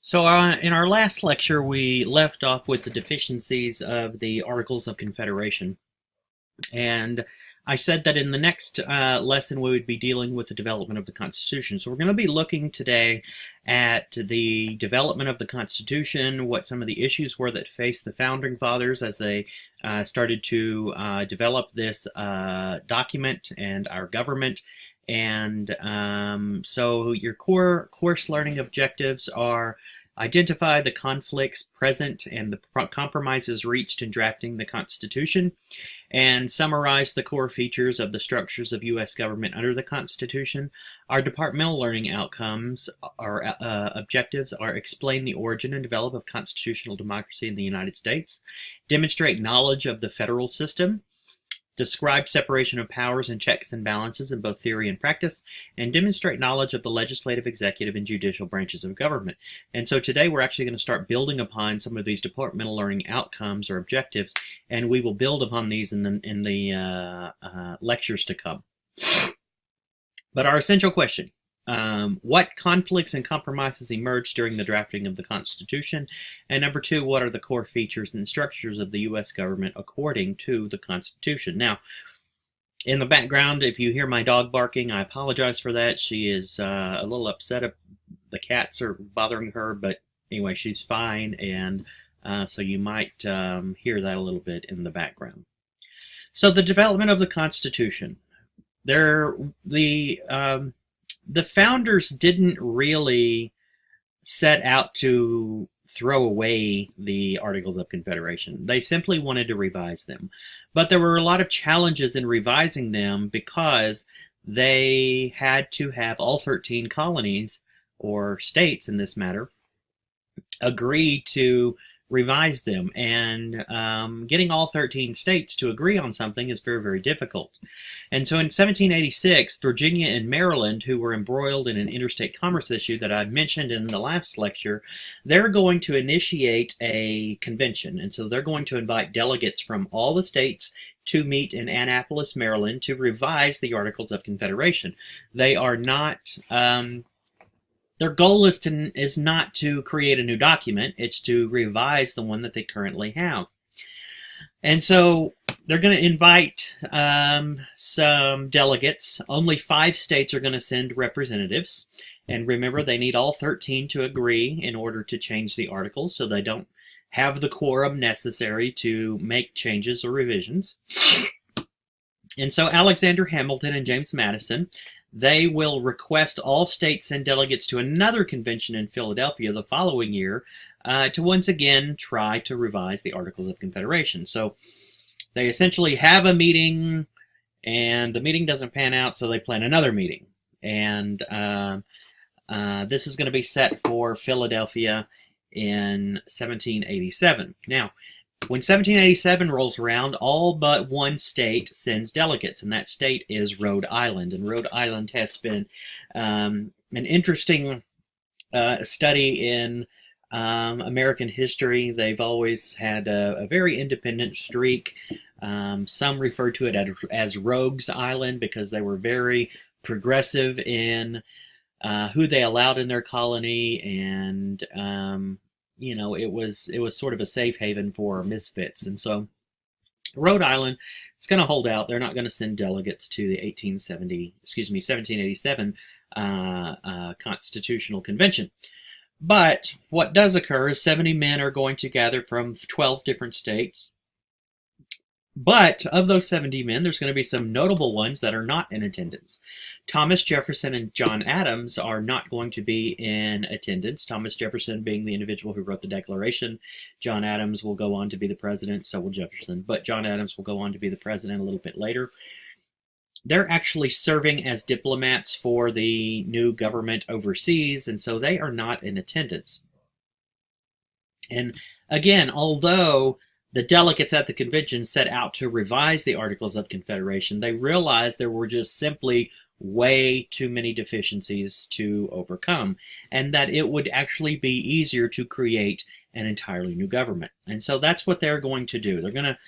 So, in our last lecture, we left off with the deficiencies of the Articles of Confederation. And I said that in the next lesson, we would be dealing with the development of the Constitution. So, we're going to be looking today at the development of the Constitution, what some of the issues were that faced the Founding Fathers as they started to develop this document and our government. And so your core course learning objectives are identify the conflicts present and the compromises reached in drafting the Constitution, and summarize the core features of the structures of U.S. government under the Constitution. Our departmental learning outcomes, our objectives are explain the origin and development of constitutional democracy in the United States, demonstrate knowledge of the federal system, describe separation of powers and checks and balances in both theory and practice, and demonstrate knowledge of the legislative, executive, and judicial branches of government. And so today we're actually going to start building upon some of these departmental learning outcomes or objectives, and we will build upon these in the lectures to come. But our essential question, what conflicts and compromises emerged during the drafting of the Constitution? And number two, what are the core features and structures of the U.S. government according to the Constitution? Now, in the background, if you hear my dog barking, I apologize for that. She is a little upset. The cats are bothering her, but anyway, she's fine, and so you might hear that a little bit in the background. So the development of the Constitution. The founders didn't really set out to throw away the Articles of Confederation. They simply wanted to revise them. But there were a lot of challenges in revising them because they had to have all 13 colonies, or states in this matter, agree to revise them. And getting all 13 states to agree on something is very, very difficult. And so in 1786, Virginia and Maryland, who were embroiled in an interstate commerce issue that I mentioned in the last lecture, they're going to initiate a convention. And so they're going to invite delegates from all the states to meet in Annapolis, Maryland, to revise the Articles of Confederation. They are not... their goal is not to create a new document, it's to revise the one that they currently have. And so they're going to invite some delegates. Only 5 states are going to send representatives. And remember, they need all 13 to agree in order to change the articles, so they don't have the quorum necessary to make changes or revisions. And so Alexander Hamilton and James Madison, they will request all states send delegates to another convention in Philadelphia the following year to once again try to revise the Articles of Confederation. So they essentially have a meeting, and the meeting doesn't pan out, so they plan another meeting. And this is going to be set for Philadelphia in 1787. Now, when 1787 rolls around, all but one state sends delegates, and that state is Rhode Island. And Rhode Island has been an interesting study in American history. They've always had a very independent streak. Some refer to it as Rogues Island because they were very progressive in who they allowed in their colony, and it was sort of a safe haven for misfits. And so Rhode Island is going to hold out. They're not going to send delegates to the 1787 Constitutional Convention. But what does occur is 70 men are going to gather from 12 different states. But of those 70 men, there's going to be some notable ones that are not in attendance. Thomas Jefferson and John Adams are not going to be in attendance. Thomas Jefferson being the individual who wrote the Declaration. John Adams will go on to be the president, so will Jefferson. But John Adams will go on to be the president a little bit later. They're actually serving as diplomats for the new government overseas, and so they are not in attendance. And again, although the delegates at the convention set out to revise the Articles of Confederation, they realized there were just simply way too many deficiencies to overcome, and that it would actually be easier to create an entirely new government. And so that's what they're going to do. They're going to,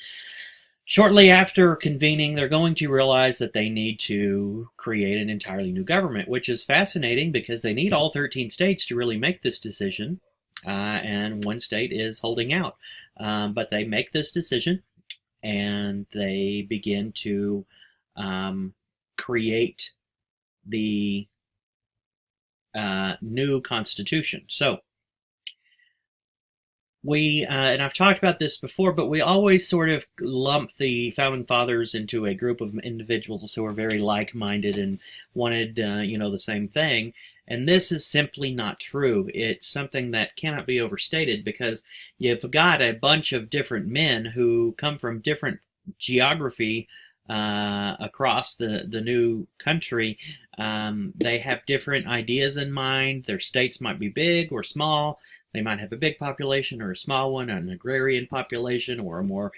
shortly after convening, they're going to realize that they need to create an entirely new government, which is fascinating because they need all 13 states to really make this decision. and one state is holding out. But they make this decision, and they begin to create the new constitution. So and I've talked about this before, but we always sort of lump the founding fathers into a group of individuals who are very like-minded and wanted, the same thing. And this is simply not true. It's something that cannot be overstated, because you've got a bunch of different men who come from different geography across the new country. They have different ideas in mind. Their states might be big or small. They might have a big population or a small one, an agrarian population or a more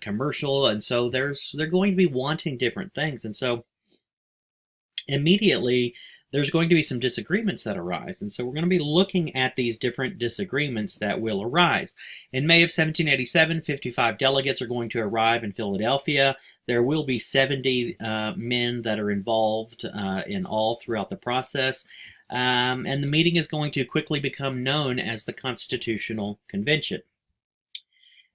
commercial. And so they're going to be wanting different things. And so immediately there's going to be some disagreements that arise. And so we're going to be looking at these different disagreements that will arise. In May of 1787, 55 delegates are going to arrive in Philadelphia. There will be 70 men that are involved in all throughout the process. And the meeting is going to quickly become known as the Constitutional Convention.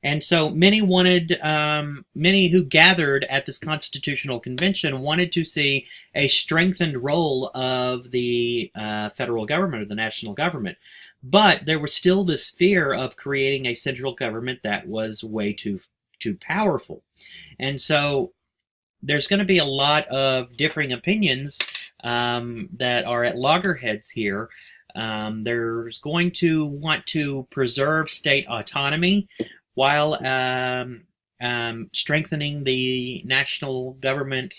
And so many who gathered at this Constitutional Convention wanted to see a strengthened role of the federal government, or the national government. But there was still this fear of creating a central government that was way too powerful. And so there's going to be a lot of differing opinions that are at loggerheads here. There's going to want to preserve state autonomy while strengthening the national government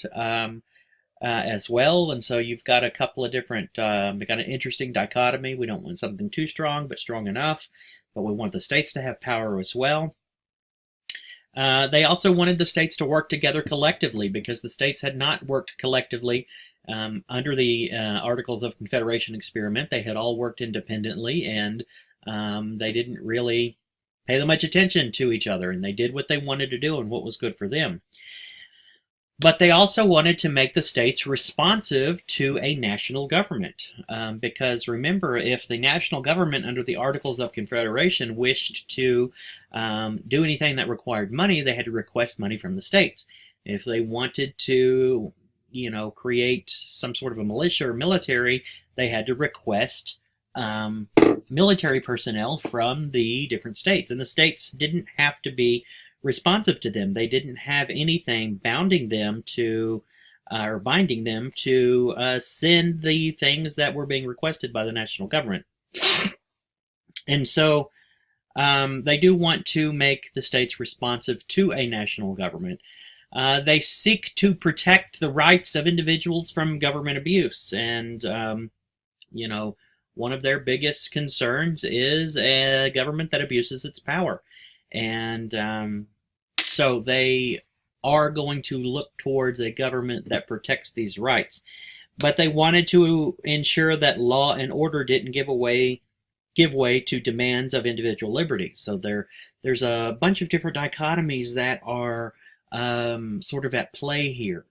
as well. And so you've got a couple of different, we've got an interesting dichotomy. We don't want something too strong, but strong enough. But we want the states to have power as well. They also wanted the states to work together collectively, because the states had not worked collectively under the Articles of Confederation experiment. They had all worked independently, and they didn't really pay that much attention to each other, and they did what they wanted to do and what was good for them. But they also wanted to make the states responsive to a national government, because remember, if the national government under the Articles of Confederation wished to do anything that required money, they had to request money from the states. If they wanted to, create some sort of a militia or military, they had to request military personnel from the different states. And the states didn't have to be responsive to them. They didn't have anything bounding them to, or binding them to send the things that were being requested by the national government. And so they do want to make the states responsive to a national government. They seek to protect the rights of individuals from government abuse. And, one of their biggest concerns is a government that abuses its power. And so they are going to look towards a government that protects these rights. But they wanted to ensure that law and order didn't give way to demands of individual liberty. So there's a bunch of different dichotomies that are sort of at play here.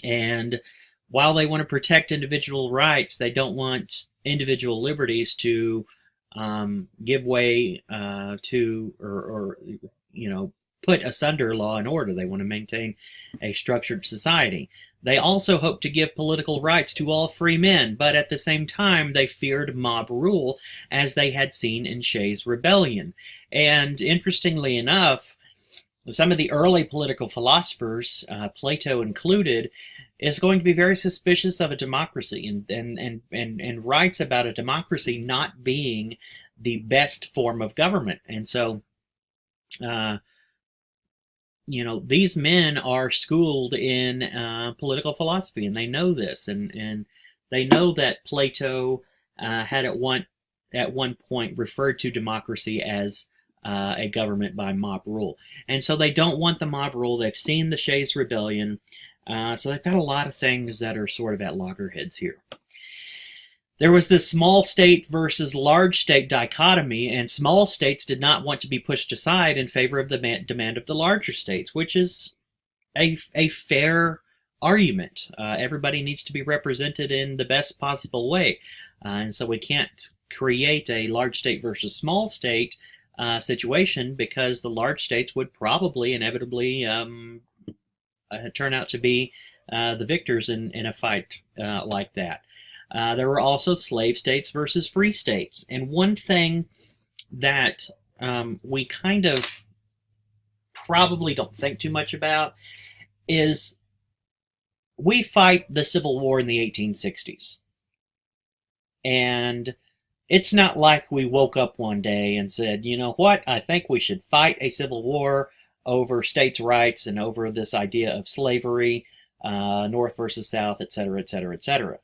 And while they want to protect individual rights, they don't want individual liberties to give way to or put asunder law and order. They want to maintain a structured society. They also hope to give political rights to all free men, but at the same time they feared mob rule, as they had seen in Shays' Rebellion. And interestingly enough, some of the early political philosophers, Plato included, is going to be very suspicious of a democracy and writes about a democracy not being the best form of government. And so, these men are schooled in political philosophy, and they know this, and they know that Plato had at one point referred to democracy as a government by mob rule. And so they don't want the mob rule. They've seen the Shays' Rebellion. So they've got a lot of things that are sort of at loggerheads here. There was this small state versus large state dichotomy, and small states did not want to be pushed aside in favor of the demand of the larger states, which is a fair argument. Everybody needs to be represented in the best possible way. And so we can't create a large state versus small state situation, because the large states would probably inevitably turn out to be the victors in a fight like that. There were also slave states versus free states. And one thing that we kind of probably don't think too much about is we fight the Civil War in the 1860s. And it's not like we woke up one day and said, you know what, I think we should fight a civil war over states' rights and over this idea of slavery, North versus South, etc., etc., etc.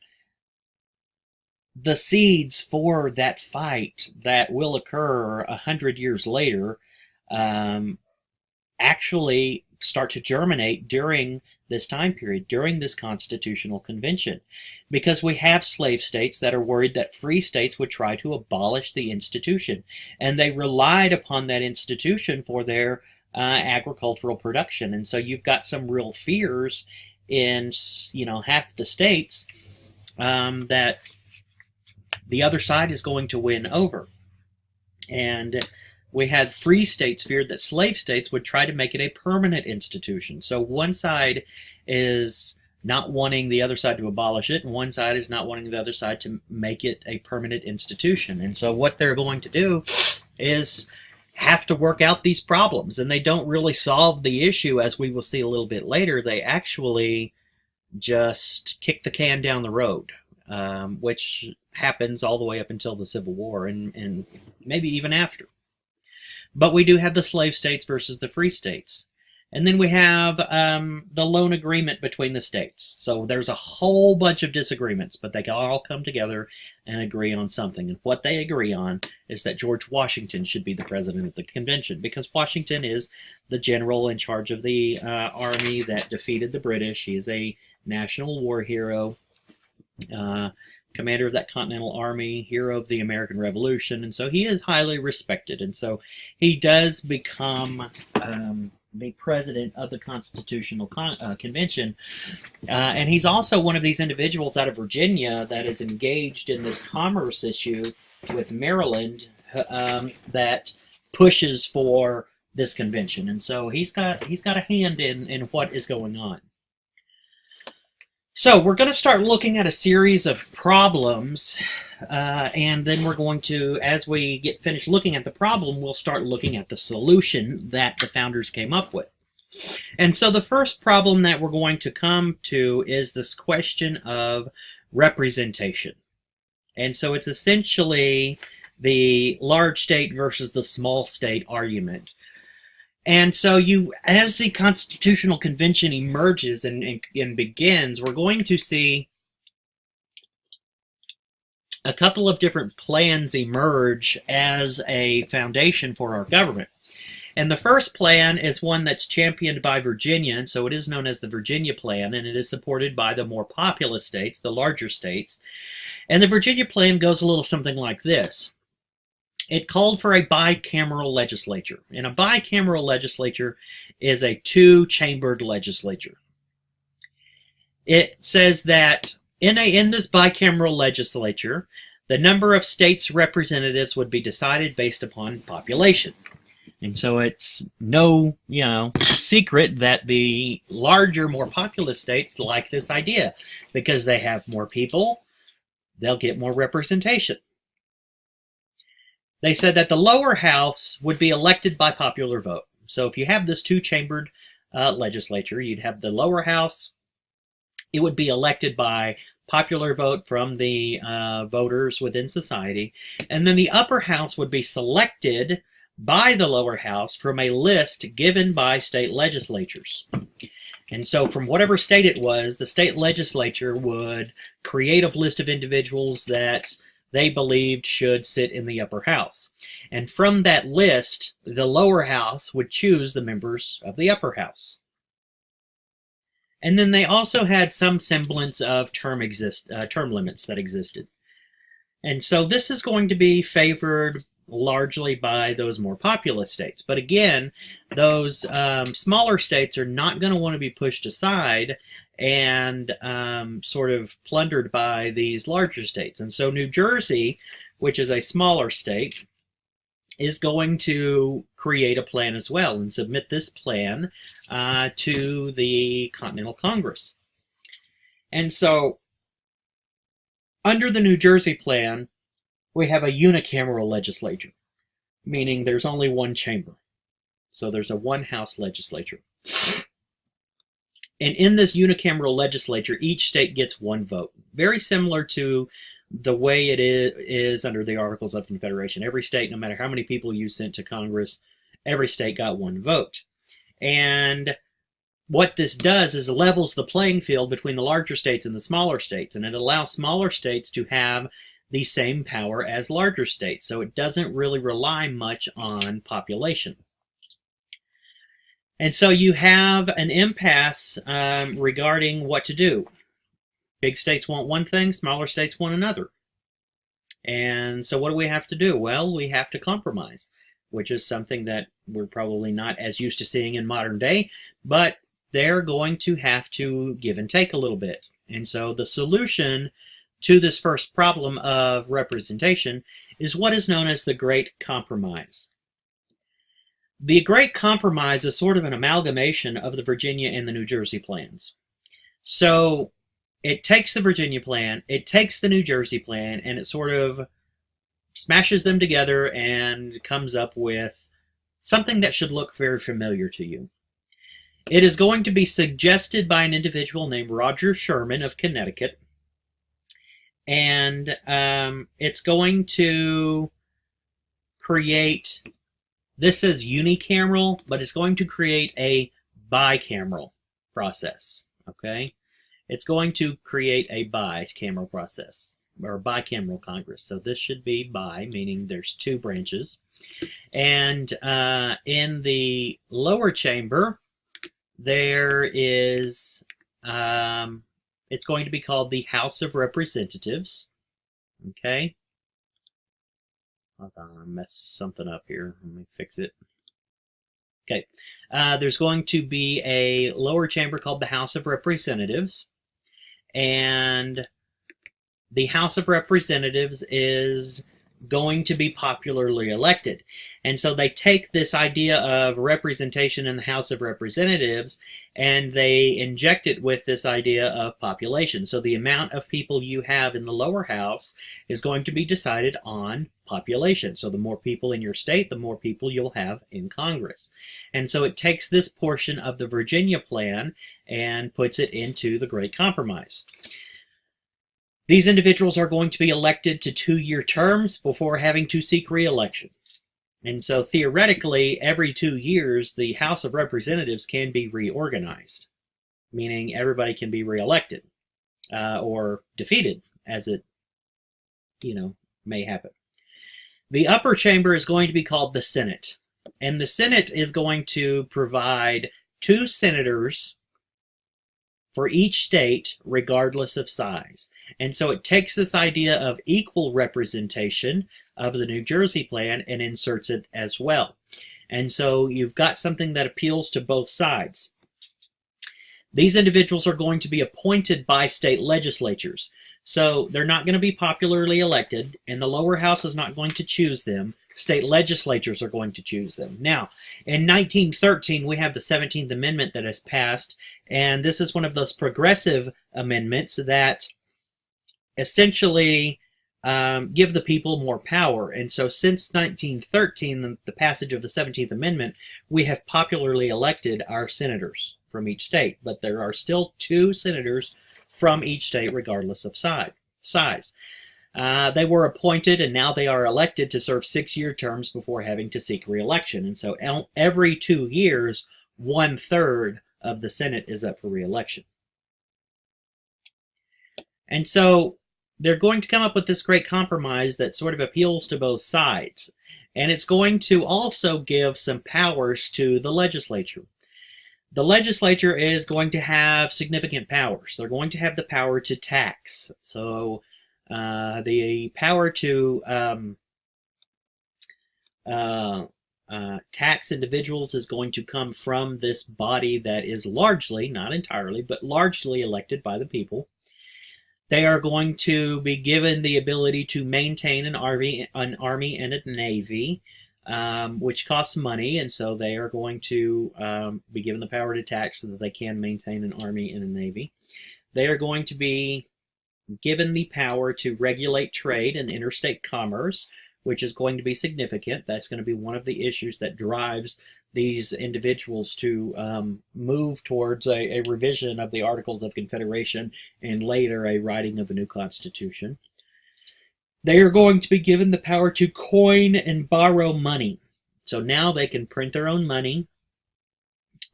The seeds for that fight that will occur 100 years later actually start to germinate during this time period, during this constitutional convention, because we have slave states that are worried that free states would try to abolish the institution, and they relied upon that institution for their agricultural production. And so you've got some real fears in, half the states that the other side is going to win over. And we had free states feared that slave states would try to make it a permanent institution. So one side is not wanting the other side to abolish it, and one side is not wanting the other side to make it a permanent institution. And so what they're going to do is have to work out these problems. And they don't really solve the issue, as we will see a little bit later. They actually just kick the can down the road, which happens all the way up until the Civil War and maybe even after. But we do have the slave states versus the free states. And then we have the loan agreement between the states. So there's a whole bunch of disagreements, but they can all come together and agree on something. And what they agree on is that George Washington should be the president of the convention, because Washington is the general in charge of the army that defeated the British. He is a national war hero, commander of that Continental Army, hero of the American Revolution, and so he is highly respected. And so he does become the president of the Constitutional Convention, and he's also one of these individuals out of Virginia that is engaged in this commerce issue with Maryland that pushes for this convention. And so he's got a hand in what is going on. So we're going to start looking at a series of problems, and then we're going to, as we get finished looking at the problem, we'll start looking at the solution that the founders came up with. And so the first problem that we're going to come to is this question of representation. And so it's essentially the large state versus the small state argument. And so as the Constitutional Convention emerges and begins, we're going to see a couple of different plans emerge as a foundation for our government. And the first plan is one that's championed by Virginia, and so it is known as the Virginia Plan, and it is supported by the more populous states, the larger states. And the Virginia Plan goes a little something like this. It called for a bicameral legislature, and a bicameral legislature is a two-chambered legislature. It says that in this bicameral legislature, the number of states' representatives would be decided based upon population. And so it's no, secret that the larger, more populous states like this idea, because they have more people, they'll get more representation. They said that the lower house would be elected by popular vote. So if you have this two-chambered legislature, you'd have the lower house. It would be elected by popular vote from the voters within society. And then the upper house would be selected by the lower house from a list given by state legislatures. And so from whatever state it was, the state legislature would create a list of individuals that they believed should sit in the upper house. And from that list, the lower house would choose the members of the upper house. And then they also had some semblance of term limits that existed. And so this is going to be favored largely by those more populous states. But again, those smaller states are not going to want to be pushed aside, and sort of plundered by these larger states. And so New Jersey, which is a smaller state, is going to create a plan as well and submit this plan to the Continental Congress. And so under the New Jersey plan, we have a unicameral legislature, meaning there's only one chamber. So there's a one-house legislature. And in this unicameral legislature, each state gets one vote. Very similar to the way it is under the Articles of Confederation. Every state, no matter how many people you sent to Congress, every state got one vote. And what this does is levels the playing field between the larger states and the smaller states, and it allows smaller states to have the same power as larger states. So it doesn't really rely much on population. And so you have an impasse regarding what to do. Big states want one thing, smaller states want another. And so what do we have to do? Well, we have to compromise, which is something that we're probably not as used to seeing in modern day, but they're going to have to give and take a little bit. And so the solution to this first problem of representation is what is known as the Great Compromise. The Great Compromise is sort of an amalgamation of the Virginia and the New Jersey plans. So it takes the Virginia plan, it takes the New Jersey plan, and it sort of smashes them together and comes up with something that should look very familiar to you. It is going to be suggested by an individual named Roger Sherman of Connecticut, and it's going to create, this says unicameral, but it's going to create a bicameral process, okay? It's going to create a bicameral process, or bicameral Congress. So this should be bi, meaning there's two branches. And in the lower chamber, there is, it's going to be called the House of Representatives, okay? Hold on, I messed something up here. Let me fix it. Okay. There's going to be a lower chamber called the House of Representatives. And the House of Representatives is going to be popularly elected. And so they take this idea of representation in the House of Representatives and they inject it with this idea of population. So the amount of people you have in the lower house is going to be decided on population. So the more people in your state, the more people you'll have in Congress. And so it takes this portion of the Virginia plan and puts it into the Great Compromise. These individuals are going to be elected to 2-year terms before having to seek re-election. And so theoretically, every 2 years, the House of Representatives can be reorganized, meaning everybody can be re-elected or defeated, as it, may happen. The upper chamber is going to be called the Senate, and the Senate is going to provide 2 senators for each state, regardless of size. And so it takes this idea of equal representation of the New Jersey plan and inserts it as well. And so you've got something that appeals to both sides. These individuals are going to be appointed by state legislatures. So they're not going to be popularly elected, and the lower house is not going to choose them. State legislatures are going to choose them. Now, in 1913, we have the 17th Amendment that has passed, and this is one of those progressive amendments that essentially give the people more power. And so since 1913, the passage of the 17th Amendment, we have popularly elected our senators from each state, but there are still 2 senators from each state regardless of size. They were appointed and now they are elected to serve 6-year terms before having to seek re-election. And so every 2 years, 1/3 of the Senate is up for re-election. And so they're going to come up with this Great Compromise that sort of appeals to both sides. And it's going to also give some powers to the legislature. The legislature is going to have significant powers. They're going to have the power to tax. So the power to tax individuals is going to come from this body that is largely, not entirely, but largely elected by the people. They are going to be given the ability to maintain an army and a navy, which costs money, and so they are going to be given the power to tax so that they can maintain an army and a navy. They are going to be given the power to regulate trade and interstate commerce, which is going to be significant. That's going to be one of the issues that drives these individuals to move towards a revision of the Articles of Confederation and later a writing of a new constitution. They are going to be given the power to coin and borrow money. So now they can print their own money.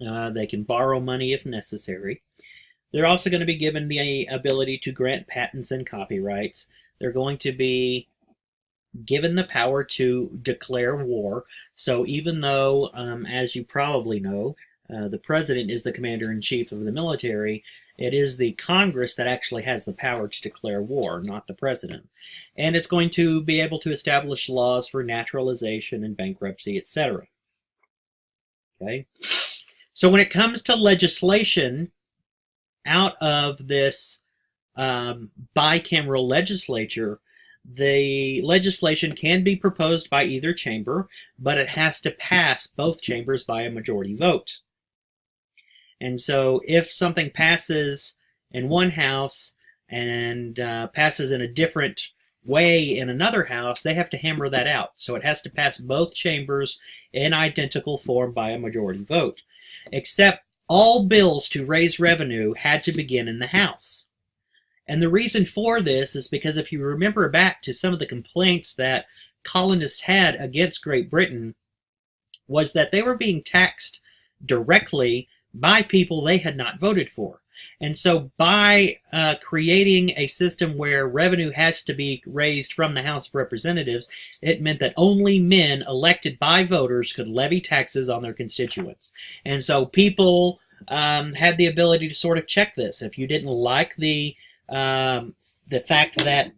They can borrow money if necessary. They're also going to be given the ability to grant patents and copyrights. They're going to be given the power to declare war. So even though, as you probably know, the president is the commander-in-chief of the military, it is the Congress that actually has the power to declare war, not the president. And it's going to be able to establish laws for naturalization and bankruptcy, etc. Okay? So when it comes to legislation, out of this bicameral legislature, the legislation can be proposed by either chamber, but it has to pass both chambers by a majority vote. And so if something passes in one house and passes in a different way in another house, they have to hammer that out. So it has to pass both chambers in identical form by a majority vote. Except all bills to raise revenue had to begin in the House. And the reason for this is because if you remember back to some of the complaints that colonists had against Great Britain, was that they were being taxed directly by people they had not voted for. And so by creating a system where revenue has to be raised from the House of Representatives, it meant that only men elected by voters could levy taxes on their constituents. And so people had the ability to sort of check this. If you didn't like the fact that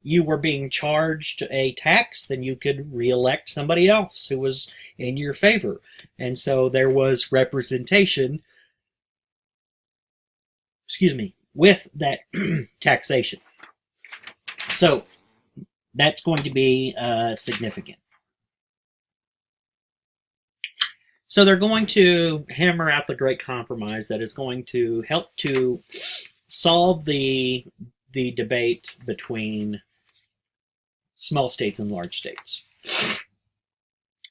you were being charged a tax, then you could re-elect somebody else who was in your favor. And so there was representation, with that taxation. So that's going to be significant. So they're going to hammer out the Great Compromise that is going to help to solve the debate between small states and large states.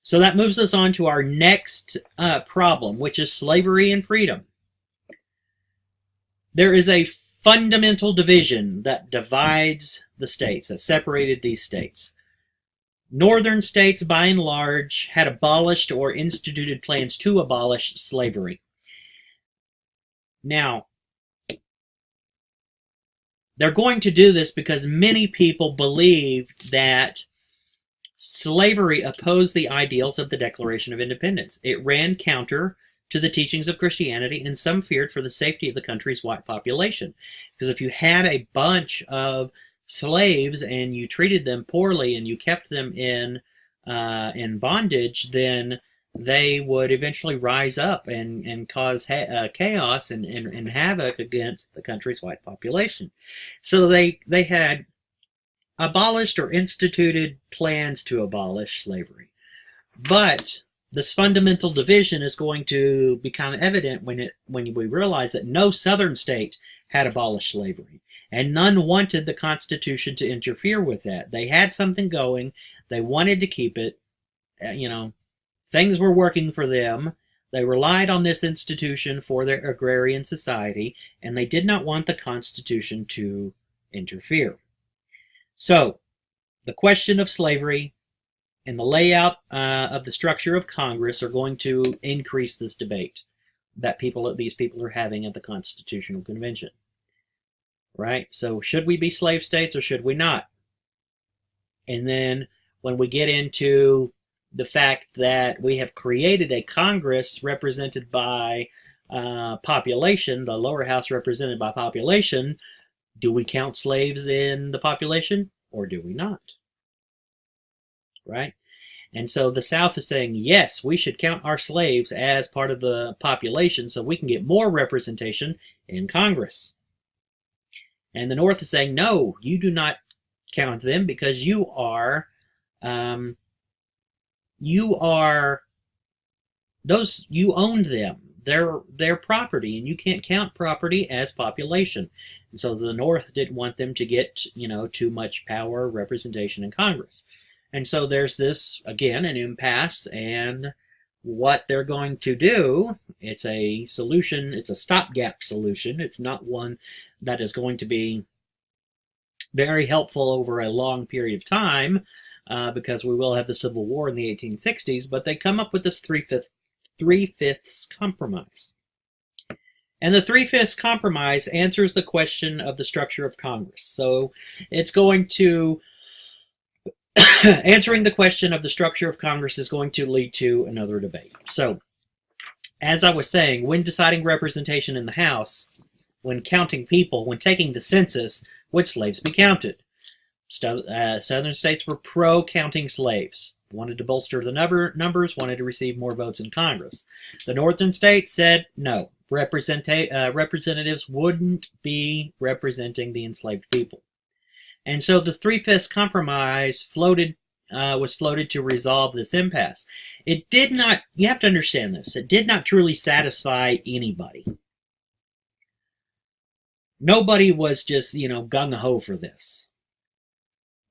So that moves us on to our next problem, which is slavery and freedom. There is a fundamental division that divides the states, that separated these states. Northern states, by and large, had abolished or instituted plans to abolish slavery. Now, they're going to do this because many people believed that slavery opposed the ideals of the Declaration of Independence. It ran counter to the teachings of Christianity, and some feared for the safety of the country's white population. Because if you had a bunch of slaves and you treated them poorly and you kept them in bondage, then they would eventually rise up and cause chaos and havoc against the country's white population. So they had abolished or instituted plans to abolish slavery. But this fundamental division is going to become evident when we realize that no southern state had abolished slavery, and none wanted the Constitution to interfere with that. They had something going. They wanted to keep it. Things were working for them. They relied on this institution for their agrarian society, and they did not want the Constitution to interfere. So, the question of slavery and the layout of the structure of Congress are going to increase this debate that these people are having at the Constitutional Convention. Right? So should we be slave states or should we not? And then when we get into the fact that we have created a Congress represented by population, the lower house represented by population, do we count slaves in the population or do we not? Right? And so the South is saying, yes, we should count our slaves as part of the population so we can get more representation in Congress. And the North is saying, no, you do not count them because you are you owned them. They're property, and you can't count property as population. And so the North didn't want them to get, too much power representation in Congress. And so there's this, again, an impasse, and what they're going to do, it's a solution, it's a stopgap solution. It's not one that is going to be very helpful over a long period of time, because we will have the Civil War in the 1860s, but they come up with this three-fifths compromise. And the three-fifths compromise answers the question of the structure of Congress. So it's going to answering the question of the structure of Congress is going to lead to another debate. So, as I was saying, when deciding representation in the House, when counting people, when taking the census, would slaves be counted? Southern states were pro-counting slaves, wanted to bolster the numbers, wanted to receive more votes in Congress. The northern states said no, representatives wouldn't be representing the enslaved people. And so the three-fifths compromise was floated to resolve this impasse. It did not, you have to understand this, it did not truly satisfy anybody. Nobody was just, gung-ho for this.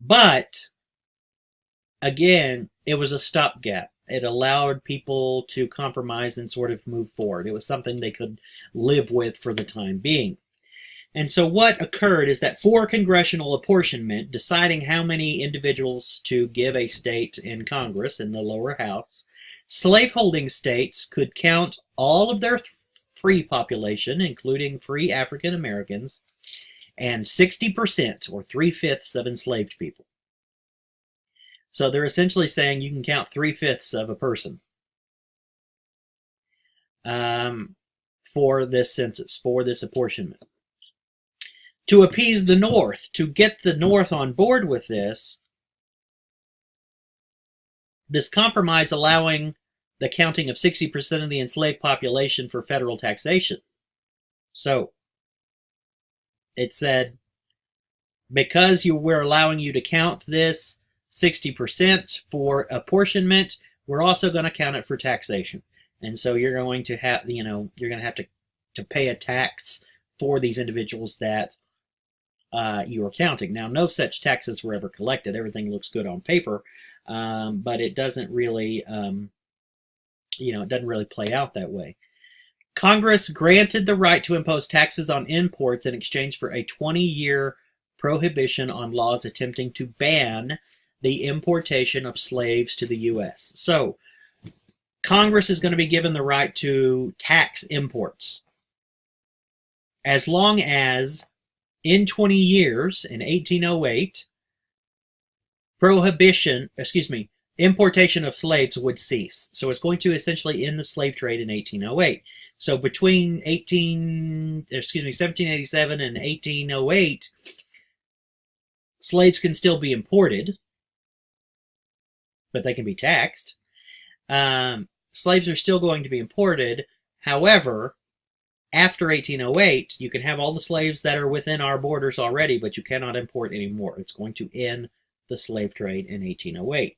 But, again, it was a stopgap. It allowed people to compromise and sort of move forward. It was something they could live with for the time being. And so what occurred is that for congressional apportionment, deciding how many individuals to give a state in Congress, in the lower house, slaveholding states could count all of their free population, including free African Americans, and 60%, or 3/5 of enslaved people. So they're essentially saying you can count 3/5 of a person for this census, for this apportionment. To appease the North, to get the North on board with this compromise allowing the counting of 60% of the enslaved population for federal taxation. So, it said, because we're allowing you to count this 60% for apportionment, we're also going to count it for taxation. And so you're going to have, you're going to have to pay a tax for these individuals that you are counting. Now, no such taxes were ever collected. Everything looks good on paper, but it doesn't really, it doesn't really play out that way. Congress granted the right to impose taxes on imports in exchange for a 20-year prohibition on laws attempting to ban the importation of slaves to the U.S. So, Congress is going to be given the right to tax imports as long as in 20 years, in 1808, importation of slaves would cease. So it's going to essentially end the slave trade in 1808. So between 1787 and 1808, slaves can still be imported, but they can be taxed. Slaves are still going to be imported. However, after 1808, you can have all the slaves that are within our borders already, but you cannot import any more. It's going to end the slave trade in 1808.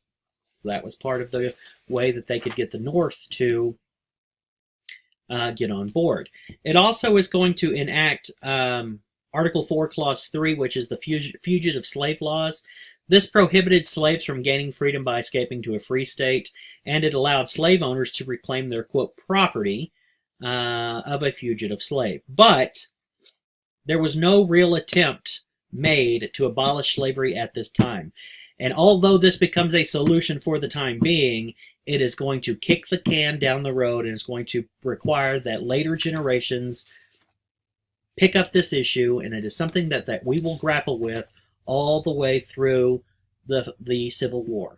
So that was part of the way that they could get the North to get on board. It also is going to enact Article 4, Clause 3, which is the Fugitive Slave Laws. This prohibited slaves from gaining freedom by escaping to a free state, and it allowed slave owners to reclaim their, quote, property of a fugitive slave. But there was no real attempt made to abolish slavery at this time. And although this becomes a solution for the time being, it is going to kick the can down the road, and it's going to require that later generations pick up this issue, and it is something that we will grapple with all the way through the Civil War.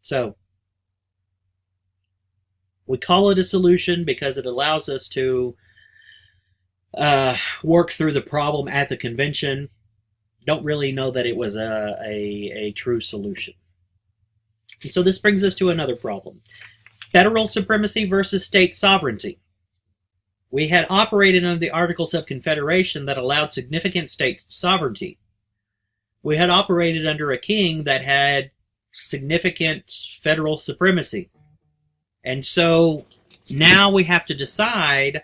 So, we call it a solution because it allows us to work through the problem at the convention. Don't really know that it was a true solution. And so this brings us to another problem. Federal supremacy versus state sovereignty. We had operated under the Articles of Confederation that allowed significant state sovereignty. We had operated under a king that had significant federal supremacy. And so now we have to decide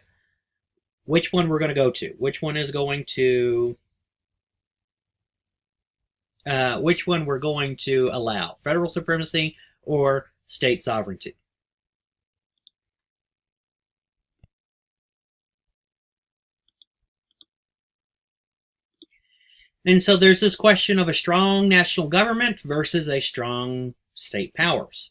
which one we're going to go to. Which one we're going to allow, federal supremacy or state sovereignty. And so there's this question of a strong national government versus a strong state powers.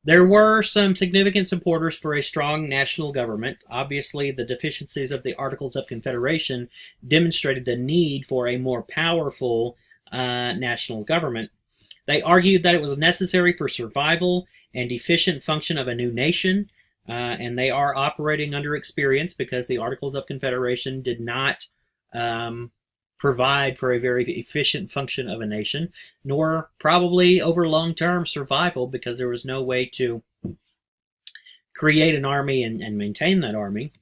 There were some significant supporters for a strong national government. Obviously, the deficiencies of the Articles of Confederation demonstrated the need for a more powerful national government. They argued that it was necessary for survival and efficient function of a new nation, and they are operating under experience because the Articles of Confederation did not provide for a very efficient function of a nation, nor probably over long-term survival, because there was no way to create an army and maintain that army.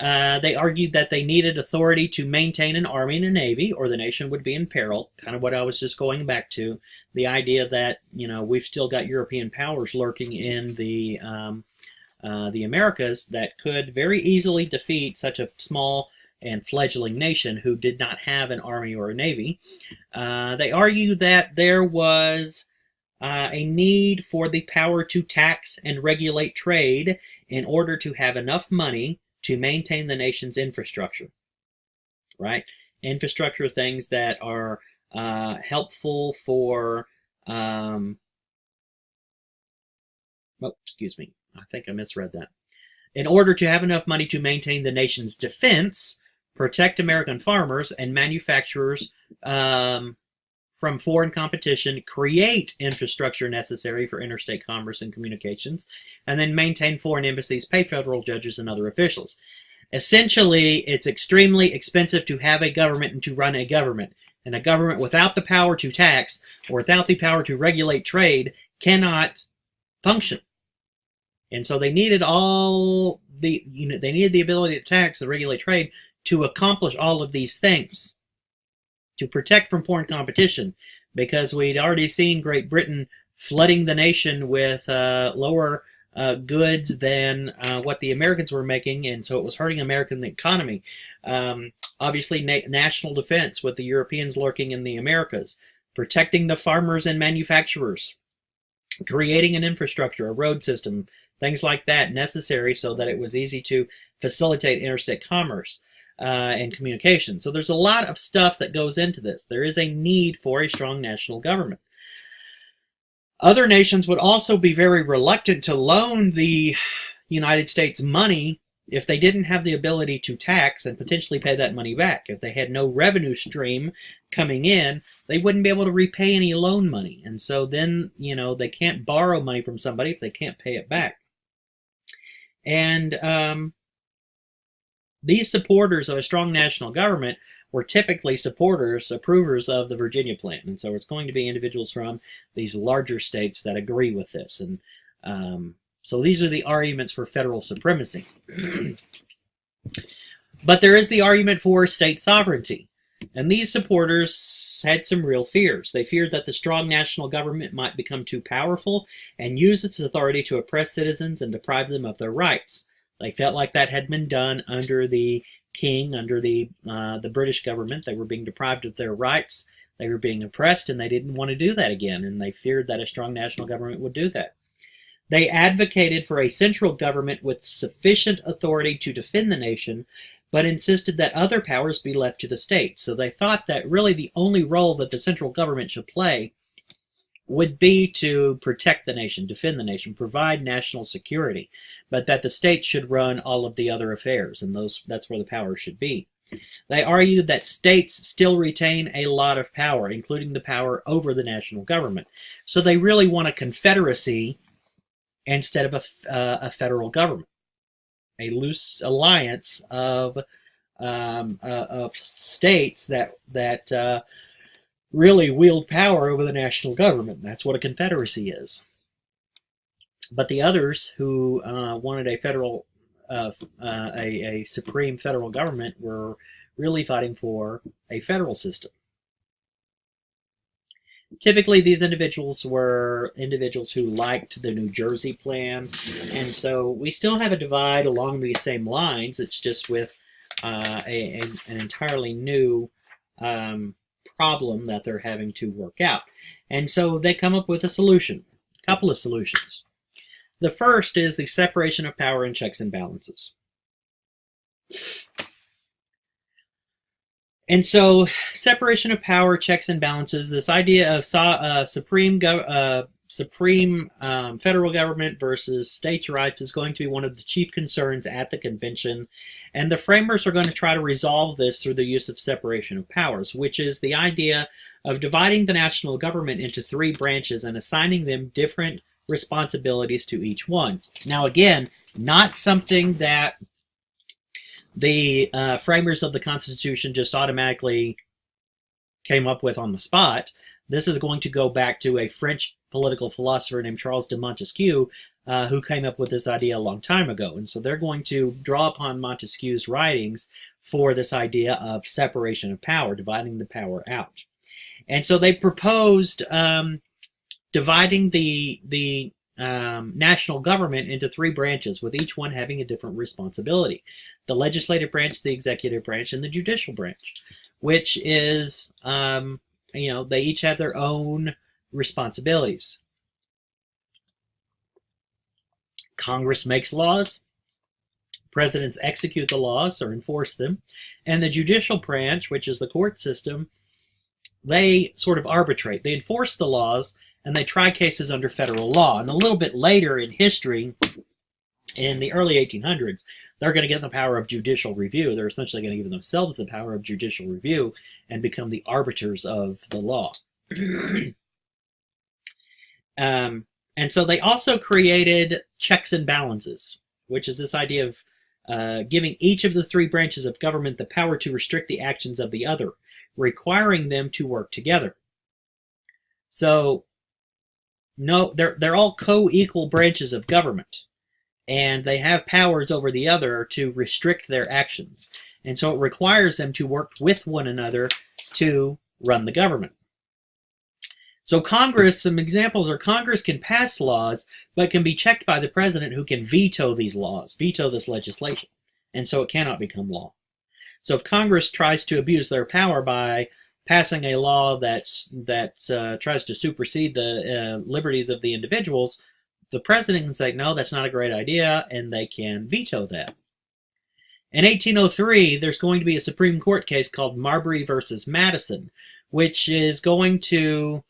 They argued that they needed authority to maintain an army and a navy, or the nation would be in peril, kind of what I was just going back to, the idea that, we've still got European powers lurking in the Americas that could very easily defeat such a small and fledgling nation who did not have an army or a navy. They argue that there was a need for the power to tax and regulate trade in order to have enough money to maintain the nation's infrastructure, right? Infrastructure things that are helpful for, excuse me, I think I misread that. In order to have enough money to maintain the nation's defense, protect American farmers and manufacturers from foreign competition, create infrastructure necessary for interstate commerce and communications, and then maintain foreign embassies, pay federal judges and other officials. Essentially, it's extremely expensive to have a government and to run a government. And a government without the power to tax or without the power to regulate trade cannot function. And so they needed they needed the ability to tax and regulate trade to accomplish all of these things, to protect from foreign competition, because we'd already seen Great Britain flooding the nation with lower goods than what the Americans were making, and so it was hurting American economy. Obviously, national defense with the Europeans lurking in the Americas, protecting the farmers and manufacturers, creating an infrastructure, a road system, things like that necessary so that it was easy to facilitate interstate commerce and communication. So there's a lot of stuff that goes into this. There is a need for a strong national government. Other nations would also be very reluctant to loan the United States money if they didn't have the ability to tax and potentially pay that money back. If they had no revenue stream coming in, they wouldn't be able to repay any loan money. And so then, they can't borrow money from somebody if they can't pay it back. And these supporters of a strong national government were typically approvers of the Virginia Plan. And so it's going to be individuals from these larger states that agree with this. And so these are the arguments for federal supremacy. But there is the argument for state sovereignty. And these supporters had some real fears. They feared that the strong national government might become too powerful and use its authority to oppress citizens and deprive them of their rights. They felt like that had been done under the king, under the British government. They were being deprived of their rights. They were being oppressed, and they didn't want to do that again. And they feared that a strong national government would do that. They advocated for a central government with sufficient authority to defend the nation, but insisted that other powers be left to the states. So they thought that really the only role that the central government should play would be to protect the nation, defend the nation, provide national security, but that the states should run all of the other affairs, and that's where the power should be. They argued that states still retain a lot of power, including the power over the national government. So they really want a confederacy instead of a federal government, a loose alliance of states that really wield power over the national government. That's what a confederacy is. But the others who wanted a federal, a supreme federal government were really fighting for a federal system. Typically, these individuals were individuals who liked the New Jersey plan, and so we still have a divide along these same lines. It's just with an entirely new problem that they're having to work out. And so they come up with a solution, a couple of solutions. The first is the separation of power and checks and balances. And so, separation of power, checks and balances, this idea of supreme federal government versus states' rights is going to be one of the chief concerns at the convention. And the framers are going to try to resolve this through the use of separation of powers, which is the idea of dividing the national government into three branches and assigning them different responsibilities to each one. Now, again, not something that the framers of the Constitution just automatically came up with on the spot. This is going to go back to a French political philosopher named Charles de Montesquieu, who came up with this idea a long time ago. And so they're going to draw upon Montesquieu's writings for this idea of separation of power, dividing the power out. And so they proposed dividing the national government into three branches, with each one having a different responsibility. The legislative branch, the executive branch, and the judicial branch, which is, they each have their own responsibilities. Congress makes laws, presidents execute the laws or enforce them, and the judicial branch, which is the court system, they sort of arbitrate. They enforce the laws, and they try cases under federal law. And a little bit later in history, in the early 1800s, they're going to get the power of judicial review. They're essentially going to give themselves the power of judicial review and become the arbiters of the law. And so they also created checks and balances, which is this idea of giving each of the three branches of government the power to restrict the actions of the other, requiring them to work together. So, no, they're all co-equal branches of government, and they have powers over the other to restrict their actions. And so it requires them to work with one another to run the government. So Congress, some examples are Congress can pass laws, but can be checked by the president, who can veto these laws, veto this legislation. And so it cannot become law. So if Congress tries to abuse their power by passing a law that tries to supersede the liberties of the individuals, the president can say, no, that's not a great idea, and they can veto that. In 1803, there's going to be a Supreme Court case called Marbury versus Madison, which is going to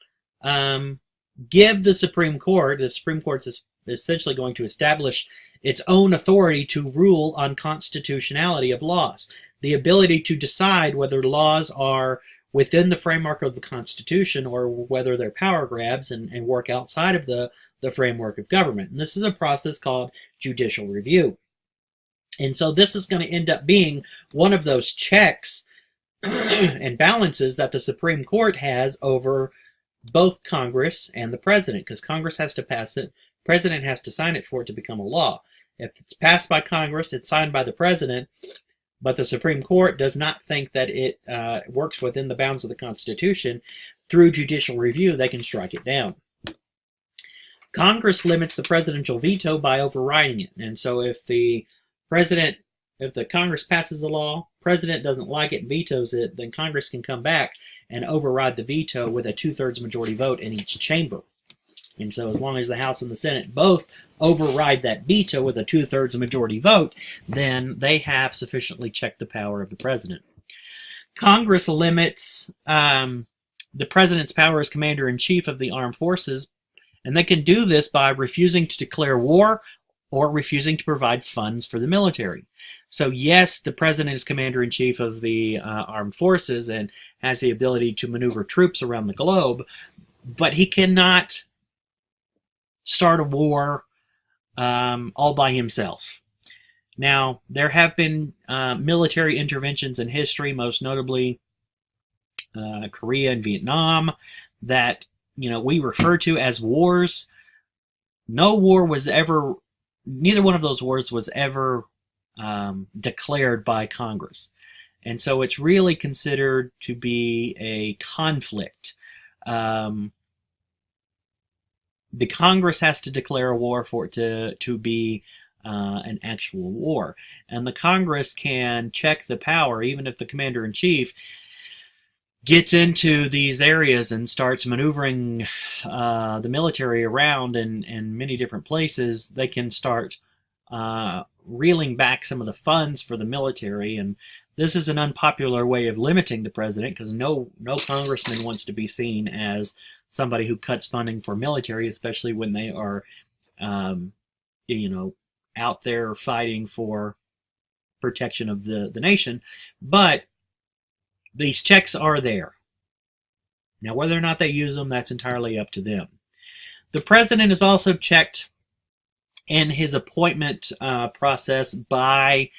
give the Supreme Court is essentially going to establish its own authority to rule on constitutionality of laws, the ability to decide whether laws are within the framework of the Constitution or whether they're power grabs and work outside of the framework of government. And this is a process called judicial review. And so this is going to end up being one of those checks and balances that the Supreme Court has over both Congress and the president, because Congress has to pass it, president has to sign it for it to become a law. If it's passed by Congress, it's signed by the president, but the Supreme Court does not think that it works within the bounds of the Constitution, through judicial review, they can strike it down. Congress limits the presidential veto by overriding it. And so if the Congress passes a law, president doesn't like it, vetoes it, then Congress can come back and override the veto with a 2/3 majority vote in each chamber. And so as long as the House and the Senate both override that veto with a 2/3 majority vote, then they have sufficiently checked the power of the president. Congress limits the president's power as commander-in-chief of the armed forces, and they can do this by refusing to declare war or refusing to provide funds for the military. So yes, the president is commander-in-chief of the armed forces and has the ability to maneuver troops around the globe, but he cannot start a war all by himself. Now, there have been military interventions in history, most notably Korea and Vietnam, that we refer to as wars. No war was ever, neither one of those wars was ever declared by Congress. And so it's really considered to be a conflict. Um, the Congress has to declare a war for it to be an actual war. And the Congress can check the power, even if the commander in chief gets into these areas and starts maneuvering the military around in many different places. They can start reeling back some of the funds for the military. And this is an unpopular way of limiting the president, because no congressman wants to be seen as somebody who cuts funding for military, especially when they are, out there fighting for protection of the nation. But these checks are there. Now, whether or not they use them, that's entirely up to them. The president is also checked in his appointment process by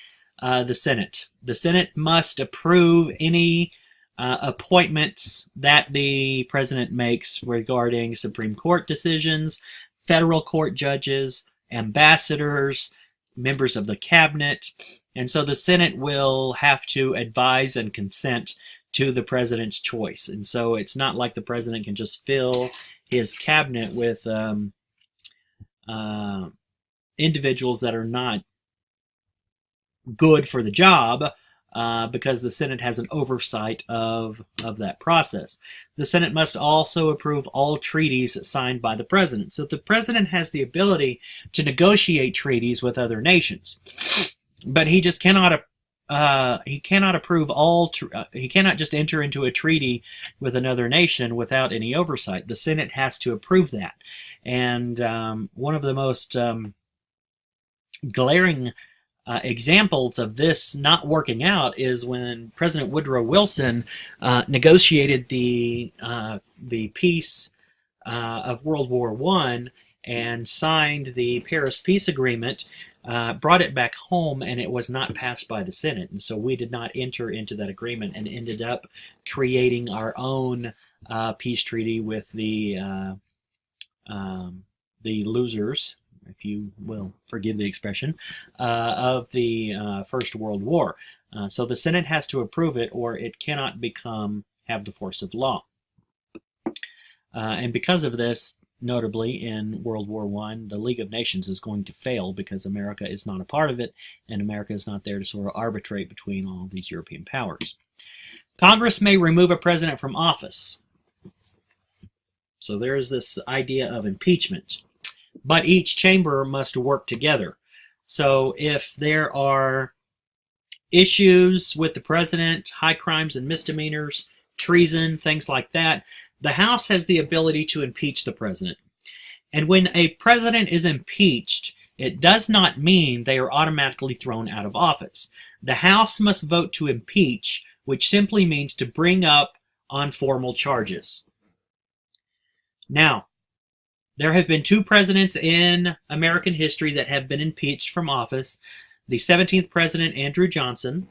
the Senate. The Senate must approve any appointments that the president makes regarding Supreme Court decisions, federal court judges, ambassadors, members of the cabinet. And so the Senate will have to advise and consent to the president's choice. And so it's not like the president can just fill his cabinet with individuals that are not good for the job, because the Senate has an oversight of that process. The Senate must also approve all treaties signed by the president. So the president has the ability to negotiate treaties with other nations, but he just cannot approve all. He cannot just enter into a treaty with another nation without any oversight. The Senate has to approve that. And one of the most glaring examples of this not working out is when President Woodrow Wilson negotiated the peace of World War I and signed the Paris Peace Agreement, brought it back home, and it was not passed by the Senate. And so we did not enter into that agreement and ended up creating our own peace treaty with the losers, if you will forgive the expression, of the First World War. So the Senate has to approve it, or it cannot have the force of law. And because of this, notably in World War I, the League of Nations is going to fail because America is not a part of it, and America is not there to sort of arbitrate between all these European powers. Congress may remove a president from office. So there is this idea of impeachment. But each chamber must work together. So if there are issues with the president, high crimes and misdemeanors, treason, things like that, the House has the ability to impeach the president. And when a president is impeached, it does not mean they are automatically thrown out of office. The House must vote to impeach, which simply means to bring up on formal charges. Now, there have been 2 presidents in American history that have been impeached from office. The 17th president, Andrew Johnson,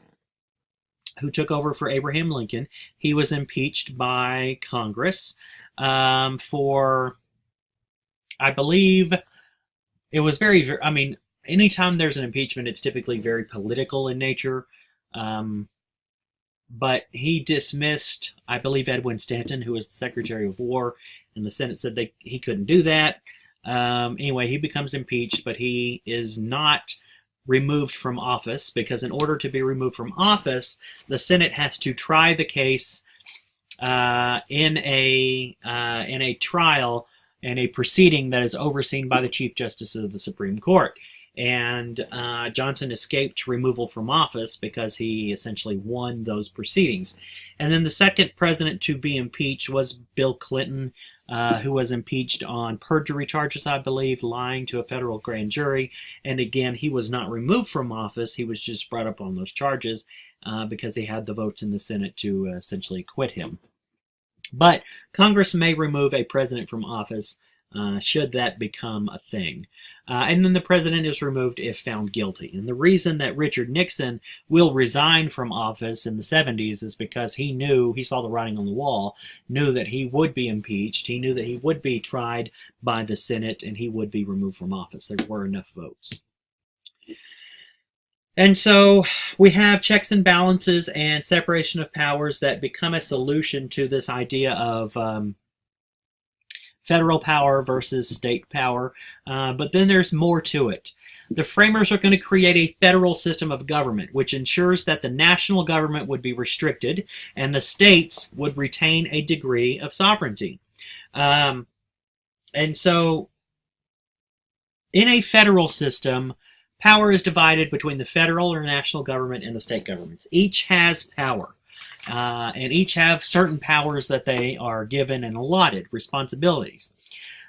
who took over for Abraham Lincoln, he was impeached by Congress for, I believe, it was anytime there's an impeachment, it's typically very political in nature. But he dismissed, I believe, Edwin Stanton, who was the Secretary of War, and the Senate said he couldn't do that. Anyway, he becomes impeached, but he is not removed from office, because in order to be removed from office, the Senate has to try the case in a trial, in a proceeding that is overseen by the Chief Justice of the Supreme Court. And Johnson escaped removal from office because he essentially won those proceedings. And then the second president to be impeached was Bill Clinton, who was impeached on perjury charges, I believe, lying to a federal grand jury. And again, he was not removed from office. He was just brought up on those charges because he had the votes in the Senate to essentially acquit him. But Congress may remove a president from office should that become a thing. And then the president is removed if found guilty. And the reason that Richard Nixon will resign from office in the 70s is because he saw the writing on the wall, knew that he would be impeached, he knew that he would be tried by the Senate, and he would be removed from office. There were enough votes. And so we have checks and balances and separation of powers that become a solution to this idea of federal power versus state power, but then there's more to it. The framers are going to create a federal system of government, which ensures that the national government would be restricted and the states would retain a degree of sovereignty. And so in a federal system, power is divided between the federal or national government and the state governments. Each has power. And each have certain powers that they are given and allotted, responsibilities.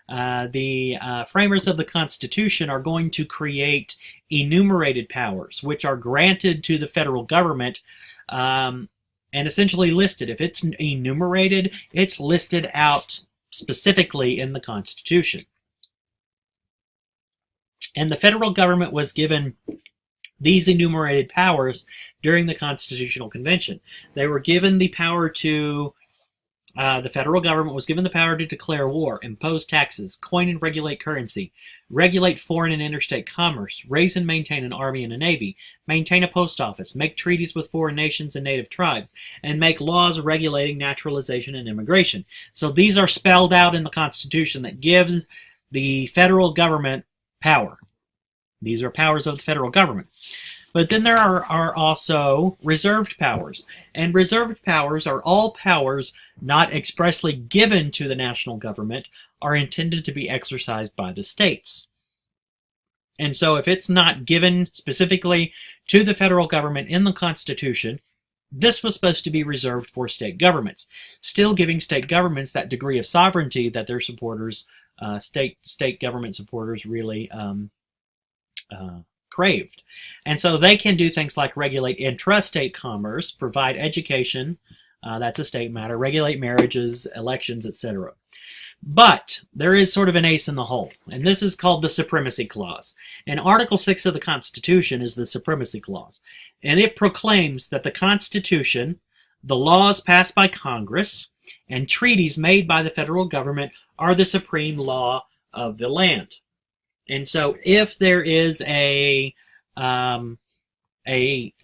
The framers of the Constitution are going to create enumerated powers, which are granted to the federal government and essentially listed. If it's enumerated, it's listed out specifically in the Constitution. And the federal government was given these enumerated powers during the Constitutional Convention. They were given the power to, the federal government was given the power to declare war, impose taxes, coin and regulate currency, regulate foreign and interstate commerce, raise and maintain an army and a navy, maintain a post office, make treaties with foreign nations and native tribes, and make laws regulating naturalization and immigration. So these are spelled out in the Constitution that gives the federal government power. These are powers of the federal government. But then there are also reserved powers. And reserved powers are all powers not expressly given to the national government, are intended to be exercised by the states. And so if it's not given specifically to the federal government in the Constitution, this was supposed to be reserved for state governments, still giving state governments that degree of sovereignty that their supporters, state government supporters, really craved. And so they can do things like regulate intrastate commerce, provide education, that's a state matter, regulate marriages, elections, etc. But there is sort of an ace in the hole, and this is called the Supremacy Clause. And Article 6 of the Constitution is the Supremacy Clause. And it proclaims that the Constitution, the laws passed by Congress, and treaties made by the federal government are the supreme law of the land. And so if there is a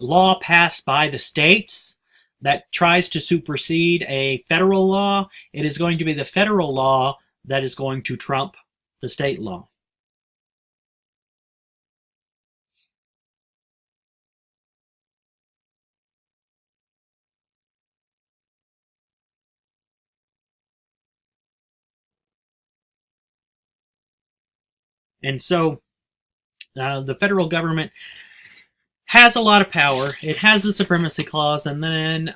law passed by the states that tries to supersede a federal law, it is going to be the federal law that is going to trump the state law. And so the federal government has a lot of power. It has the Supremacy Clause, and then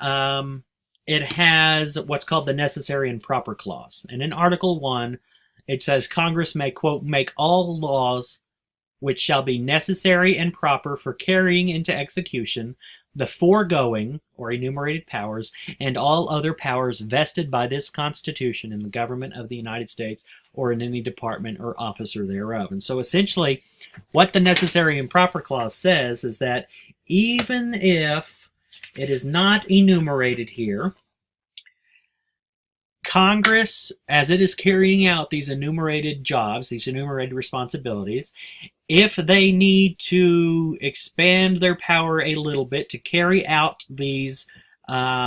it has what's called the Necessary and Proper Clause. And in Article 1, it says Congress may, quote, make all laws which shall be necessary and proper for carrying into execution the foregoing, or enumerated powers, and all other powers vested by this Constitution in the government of the United States or in any department or officer thereof. And so essentially, what the Necessary and Proper Clause says is that even if it is not enumerated here, Congress, as it is carrying out these enumerated jobs, these enumerated responsibilities, if they need to expand their power a little bit to carry out these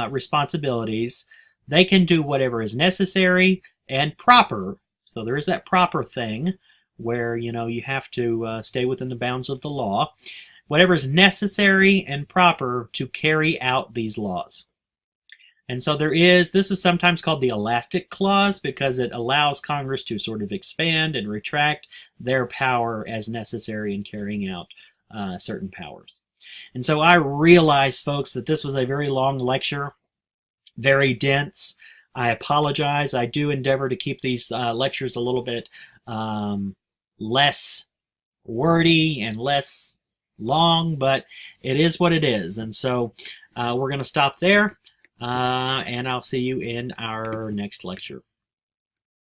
responsibilities, they can do whatever is necessary and proper. So there is that proper thing where, you have to stay within the bounds of the law. Whatever is necessary and proper to carry out these laws. And so this is sometimes called the Elastic Clause because it allows Congress to sort of expand and retract their power as necessary in carrying out certain powers. And so I realize, folks, that this was a very long lecture, very dense. I apologize. I do endeavor to keep these lectures a little bit less wordy and less long, but it is what it is. And so we're going to stop there. And I'll see you in our next lecture.